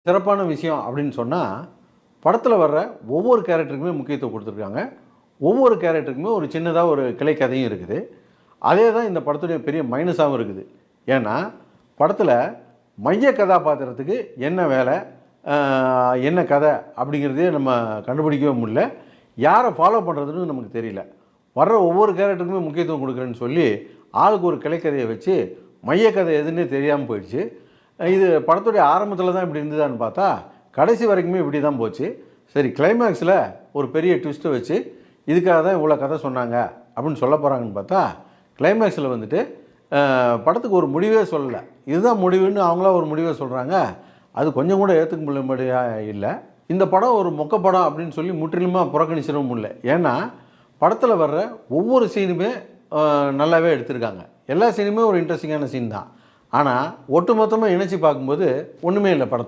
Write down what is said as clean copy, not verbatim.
சிறப்பான விஷயம் அப்படின்னு சொன்னால், படத்தில் வர்ற ஒவ்வொரு கேரக்டருக்குமே முக்கியத்துவம் கொடுத்துருக்காங்க. ஒவ்வொரு கேரக்டருக்குமே ஒரு சின்னதாக ஒரு கிளை கதையும் இருக்குது. அதே தான் இந்த படத்துடைய பெரிய மைனஸாகவும் இருக்குது. ஏன்னா படத்தில் மைய கதாபாத்திரத்துக்கு என்ன வேலை, என்ன கதை அப்படிங்கிறதே நம்ம கண்டுபிடிக்கவே முடியல. யாரை ஃபாலோ பண்ணுறதுன்னு நமக்கு தெரியல. வர்ற ஒவ்வொரு கேரக்டருக்குமே முக்கியத்துவம் கொடுக்குறேன்னு சொல்லி ஆளுக்கு ஒரு கிளைக்கதையை வச்சு மைய கதை எதுன்னே தெரியாமல் போயிடுச்சு. இது படத்துடைய ஆரம்பத்தில் தான் இப்படி இருந்ததான்னு பார்த்தா கடைசி வரைக்குமே இப்படி தான் போச்சு. சரி, கிளைமேக்ஸில் ஒரு பெரிய ட்விஸ்ட்டை வச்சு இதுக்காக தான் இவ்வளோ கதை சொன்னாங்க அப்படின்னு சொல்ல போகிறாங்கன்னு பார்த்தா கிளைமேக்ஸில் வந்துட்டு படத்துக்கு ஒரு முடிவே சொல்லலை. இதுதான் முடிவுன்னு அவங்களா ஒரு முடிவை சொல்கிறாங்க. அது கொஞ்சம் கூட ஏற்றுக்க முடியாமல் இல்லை. இந்த படம் ஒரு மொக்க படம் அப்படின்னு சொல்லி முற்றிலுமாக புறக்கணிச்சிடவும் முடியல. ஏன்னா படத்தில் வர்ற ஒவ்வொரு சீனுமே நல்லாவே எடுத்திருக்காங்க. எல்லா சீனுமே ஒரு இன்ட்ரெஸ்டிங்கான சீன் தான். ஆனால் ஒட்டு மொத்தமாக இணைச்சி பார்க்கும்போது ஒன்றுமே இல்லை படத்தில்.